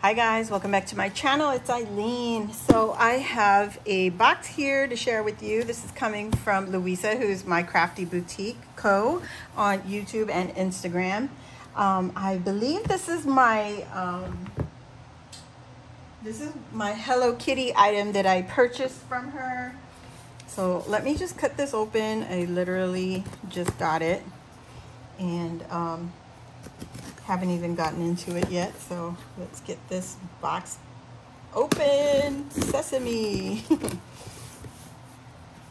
Hi guys, welcome back to my channel. It's Eileen. So I have a box here to share with you. This is coming from Luisa, who's my Crafty Boutique co on YouTube and Instagram. I believe this is my Hello Kitty item that I purchased from her. So let me just cut this open. I literally just got it and haven't even gotten into it yet. So let's get this box open. Sesame.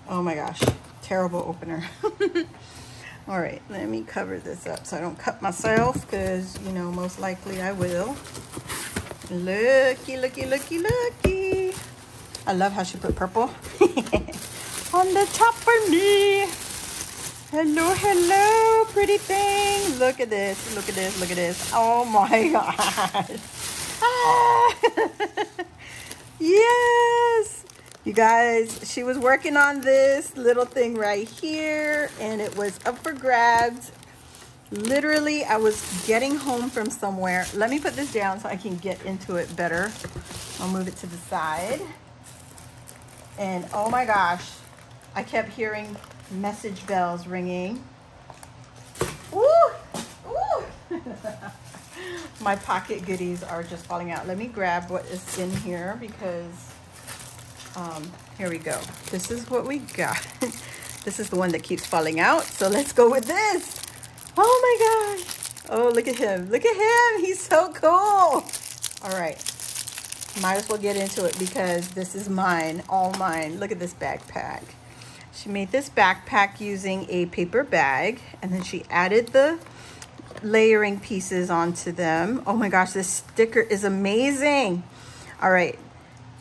Oh my gosh, terrible opener. All right, let me cover this up so I don't cut myself, because you know most likely I will. Looky, looky, looky, looky. I love how she put purple on the top for me. Hello, hello, pretty thing. Look at this, look at this, look at this. Oh my gosh. Ah. Yes. You guys, she was working on this little thing right here, and it was up for grabs. Literally, I was getting home from somewhere. Let me put this down so I can get into it better. I'll move it to the side. And oh my gosh, I kept hearing message bells ringing. Ooh, ooh. My pocket goodies are just falling out. Let me grab what is in here, because here we go. This is what we got. This is the one that keeps falling out, so let's go with this. Oh my gosh. Oh, look at him. Look at him. He's so cool. All right. Might as well get into it because this is mine, all mine. Look at this backpack. She made this backpack using a paper bag, and then she added the layering pieces onto them. Oh my gosh, this sticker is amazing. All right,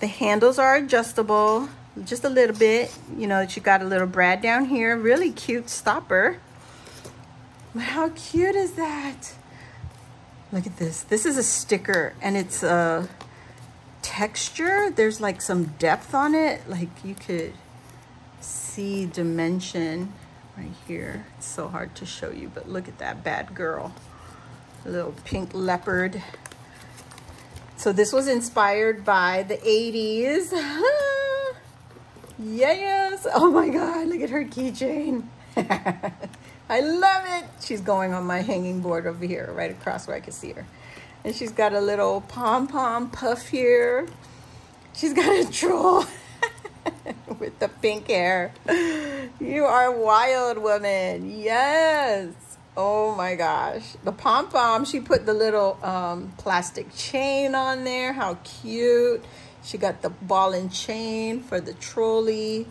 the handles are adjustable just a little bit. You know, she got a little brad down here. Really cute stopper. But how cute is that? Look at this. This is a sticker, and it's a texture. There's like some depth on it. Like you could see dimension right here. It's so hard to show you, but look at that bad girl. A little pink leopard. So this was inspired by the 80s. Yes. Oh my God, look at her keychain. I love it. She's going on my hanging board over here, right across where I can see her. And she's got a little pom-pom puff here. She's got a troll with the pink hair. You are a wild woman. Yes. Oh my gosh. The pom-pom, she put the little plastic chain on there. How cute. She got the ball and chain for the trolley.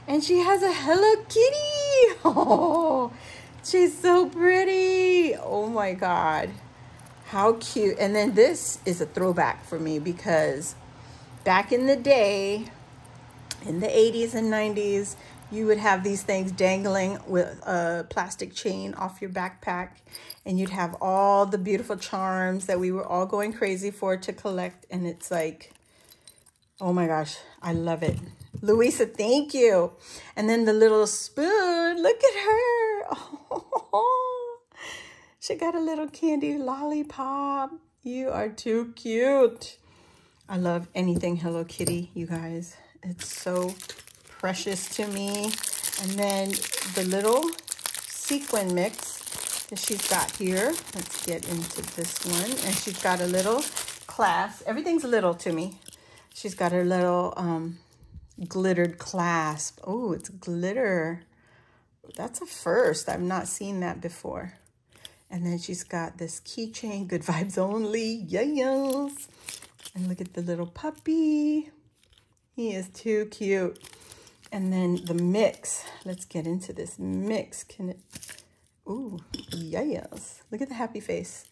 And she has a Hello Kitty. Oh, she's so pretty. Oh my God. How cute. And then this is a throwback for me, because back in the day, in the 80s and 90s, you would have these things dangling with a plastic chain off your backpack, and you'd have all the beautiful charms that we were all going crazy for to collect. And it's like, oh my gosh, I love it. Luisa, thank you. And then the little spoon, look at her. Oh, she got a little candy lollipop. You are too cute. I love anything Hello Kitty, you guys. It's so precious to me. And then the little sequin mix that she's got here. Let's get into this one. And she's got a little clasp. Everything's little to me. She's got her little glittered clasp. Oh, it's glitter. That's a first. I've not seen that before. And then she's got this keychain, good vibes only. Yes. And look at the little puppy. He is too cute. And then the mix. Let's get into this mix. Can it? Ooh, yes. Look at the happy face.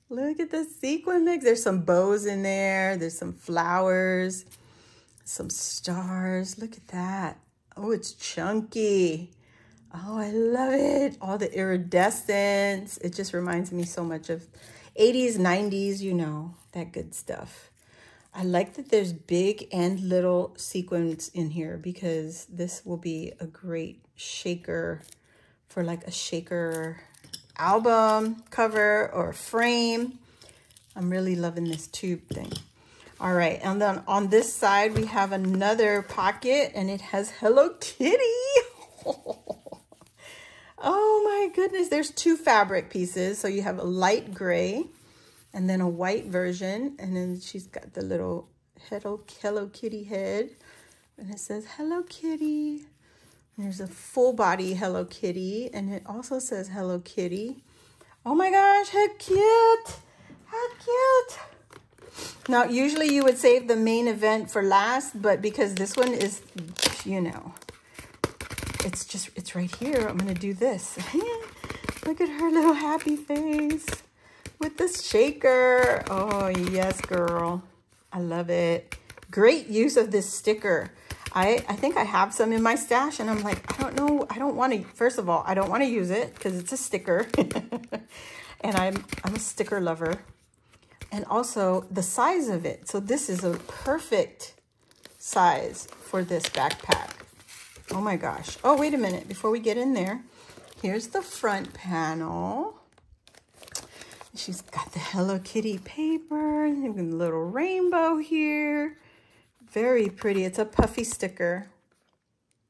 Look at the sequin mix. There's some bows in there. There's some flowers, some stars. Look at that. Oh, it's chunky. Oh, I love it. All the iridescence. It just reminds me so much of 80s, 90s, you know, that good stuff. I like that there's big and little sequins in here, because this will be a great shaker for like a shaker album cover or frame. I'm really loving this tube thing. All right, and then on this side, we have another pocket, and it has Hello Kitty. Oh my goodness, there's 2 fabric pieces. So you have a light gray and then a white version. And then she's got the little Hello Kitty head. And it says Hello Kitty. And there's a full body Hello Kitty. And it also says Hello Kitty. Oh my gosh, how cute. How cute. Now, usually you would save the main event for last, but because this one is, you know, it's right here. I'm going to do this. Look at her little happy face with the shaker. Oh, yes, girl. I love it. Great use of this sticker. I think I have some in my stash, and I'm like, I don't know. I don't want to, first of all, I don't want to use it because it's a sticker. And I'm a sticker lover. And also the size of it. So this is a perfect size for this backpack. Oh my gosh. Oh, wait a minute. Before we get in there, here's the front panel. She's got the Hello Kitty paper, and a little rainbow here. Very pretty. It's a puffy sticker.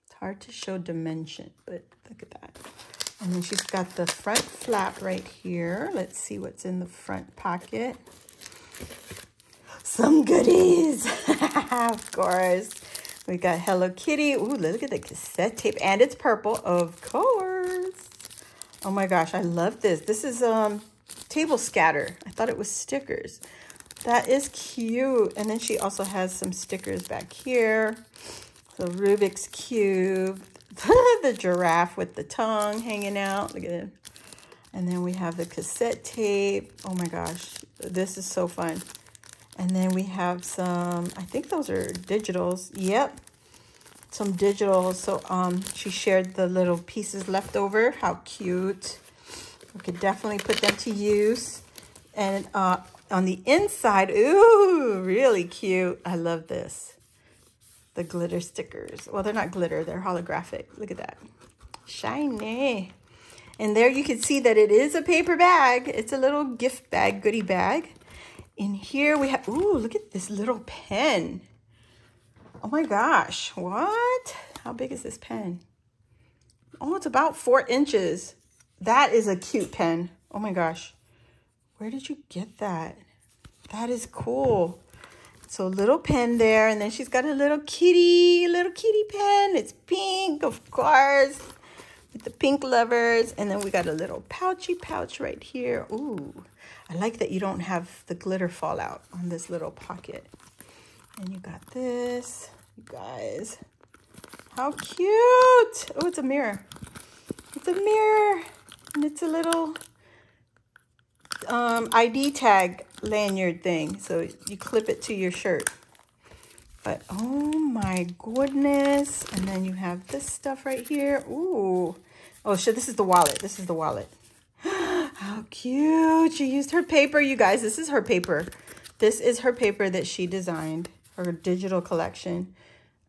It's hard to show dimension, but look at that. And then she's got the front flap right here. Let's see what's in the front pocket. Some goodies. Of course. We got Hello Kitty. Ooh, look at the cassette tape. And it's purple, of course. Oh my gosh, I love this. This is table scatter. I thought it was stickers. That is cute. And then she also has some stickers back here. The Rubik's Cube. The giraffe with the tongue hanging out. Look at it. And then we have the cassette tape. Oh my gosh, this is so fun. And then we have some, I think those are digitals. Yep, some digitals. So she shared the little pieces left over. How cute. We could definitely put them to use. And on the inside, ooh, really cute. I love this. The glitter stickers. Well, they're not glitter, they're holographic. Look at that. Shiny. And there you can see that it is a paper bag. It's a little gift bag, goodie bag. In here we have, ooh, look at this little pen. Oh my gosh, what? How big is this pen? Oh, it's about 4 inches. That is a cute pen. Oh my gosh. Where did you get that? That is cool. So little pen there, and then she's got a little kitty pen. It's pink, of course, with the pink lovers. And then we got a little pouchy pouch right here. Ooh, I like that you don't have the glitter fall out on this little pocket. And you got this, you guys. How cute. Oh, it's a mirror. It's a mirror, and it's a little ID tag lanyard thing, so you clip it to your shirt. But oh my goodness. And then you have this stuff right here. Ooh, oh shit, this is the wallet. This is the wallet. How cute. She used her paper, you guys. This is her paper. This is her paper that she designed, her digital collection.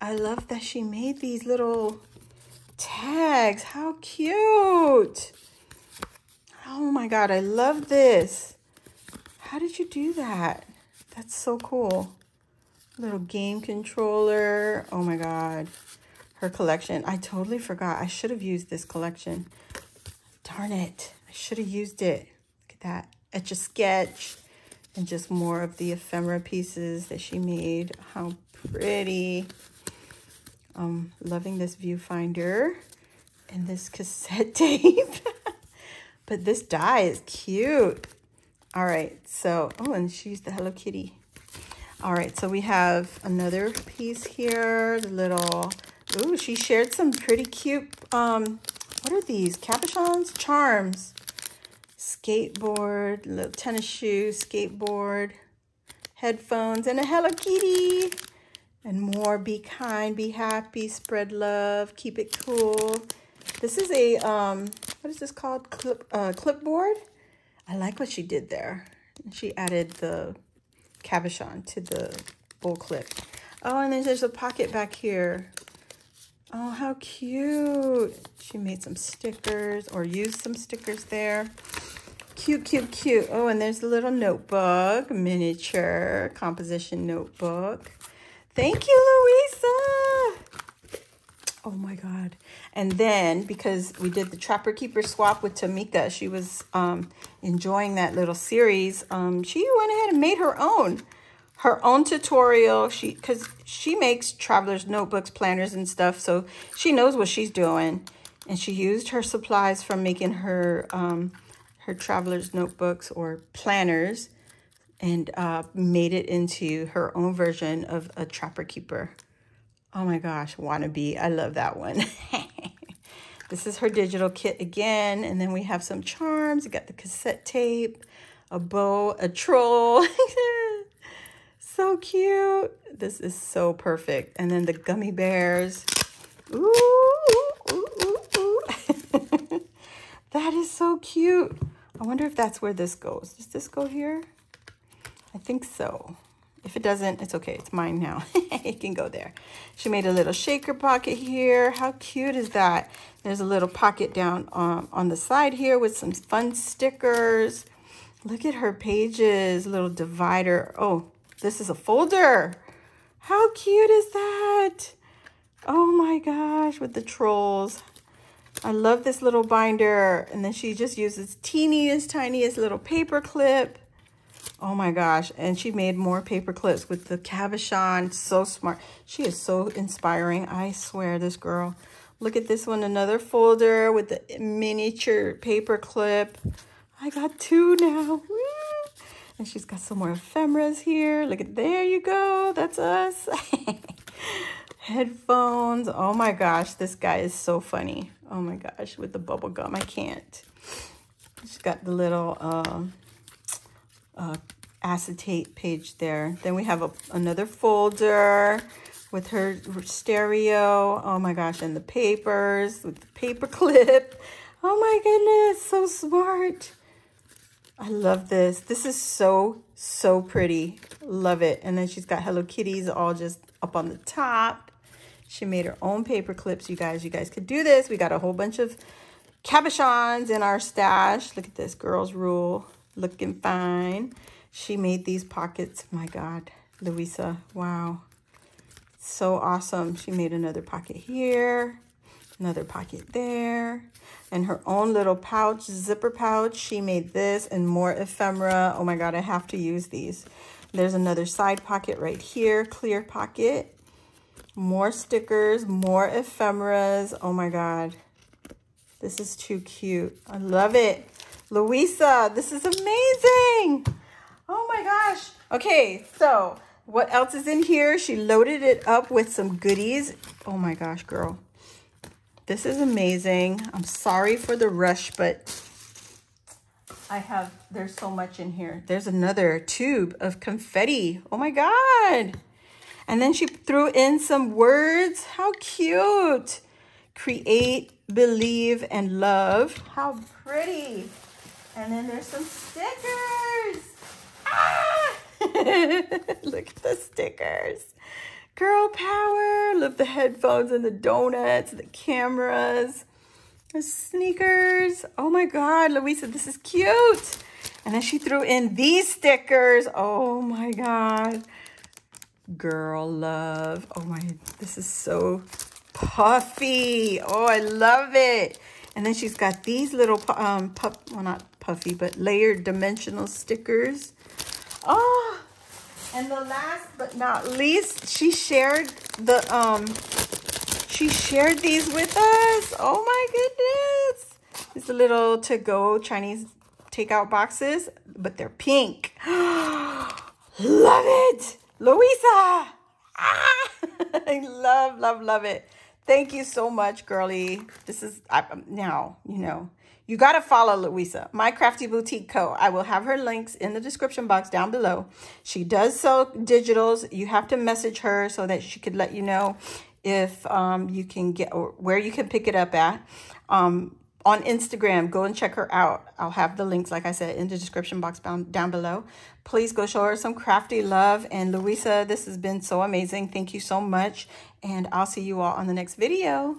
I love that she made these little tags. How cute. Oh my God, I love this. How did you do that? That's so cool. Little game controller. Oh my God. Her collection. I totally forgot. I should have used this collection. Darn it. I should have used it. Look at that. Etch-a-sketch. And just more of the ephemera pieces that she made. How pretty. Loving this viewfinder. And this cassette tape. But this die is cute. All right, so, oh, and she used the Hello Kitty. All right, so we have another piece here, the little, ooh, she shared some pretty cute, what are these? Capuchons? Charms. Skateboard, little tennis shoes, skateboard, headphones, and a Hello Kitty. And more, be kind, be happy, spread love, keep it cool. This is a, what is this called? Clipboard. I like what she did there. She added the cabochon to the bowl clip. Oh, and then there's a pocket back here. Oh, how cute. She made some stickers or used some stickers there. Cute, cute, cute. Oh, and there's a little notebook, miniature composition notebook. Thank you, Luisa. Oh my God. And then because we did the Trapper Keeper swap with Tamika, she was enjoying that little series. She went ahead and made her own tutorial. Because she makes traveler's notebooks, planners and stuff. So she knows what she's doing. And she used her supplies from making her traveler's notebooks or planners and made it into her own version of a Trapper Keeper. Oh my gosh, wannabe. I love that one. This is her digital kit again. And then we have some charms. We got the cassette tape, a bow, a troll. So cute. This is so perfect. And then the gummy bears. Ooh, ooh, ooh, ooh. That is so cute. I wonder if that's where this goes. Does this go here? I think so. If it doesn't, it's okay. It's mine now. It can go there. She made a little shaker pocket here. How cute is that? There's a little pocket down on the side here with some fun stickers. Look at her pages. Little divider. Oh, this is a folder. How cute is that? Oh my gosh, with the trolls. I love this little binder. And then she just uses teeniest, tiniest little paper clip. Oh my gosh. And she made more paper clips with the cabochon. So smart. She is so inspiring. I swear, this girl. Look at this one. Another folder with the miniature paper clip. I got 2 now. Woo! And she's got some more ephemeras here. Look at, there you go. That's us. Headphones. Oh my gosh. This guy is so funny. Oh my gosh. With the bubble gum. I can't. She's got the little acetate page there. Then we have another folder with her stereo. Oh my gosh, and the papers with the paper clip. Oh my goodness, so smart. I love this. This is so, so pretty. Love it. And then she's got Hello Kitties all just up on the top. She made her own paper clips, you guys. You guys could do this. We got a whole bunch of cabochons in our stash. Look at this, girls rule. Looking fine. She made these pockets. My God, Luisa. Wow. So awesome. She made another pocket here. Another pocket there. And her own little pouch, zipper pouch. She made this and more ephemera. Oh my God, I have to use these. There's another side pocket right here. Clear pocket. More stickers, more ephemeras. Oh my God. This is too cute. I love it. Luisa, this is amazing. Oh my gosh. Okay, so what else is in here? She loaded it up with some goodies. Oh my gosh, girl. This is amazing. I'm sorry for the rush, but there's so much in here. There's another tube of confetti. Oh my God. And then she threw in some words. How cute. Create, believe, and love. How pretty. And then there's some stickers. Ah! Look at the stickers. Girl power. Love the headphones and the donuts, the cameras, the sneakers. Oh my God, Luisa, this is cute. And then she threw in these stickers. Oh my God. Girl love. Oh my, this is so puffy. Oh, I love it. And then she's got these little, well, not puffy, but layered dimensional stickers. Oh, and the last but not least, she shared these with us. Oh my goodness. These little to-go Chinese takeout boxes, but they're pink. Love it. Luisa. Ah! I love it. Thank you so much, girly. This is, now, you know, you got to follow Luisa, My Crafty Boutique Co. I will have her links in the description box down below. She does sell digitals. You have to message her so that she could let you know if you can get, or where you can pick it up at. On Instagram, go and check her out. I'll have the links, like I said, in the description box down below. Please go show her some crafty love. And Luisa, this has been so amazing. Thank you so much. And I'll see you all on the next video.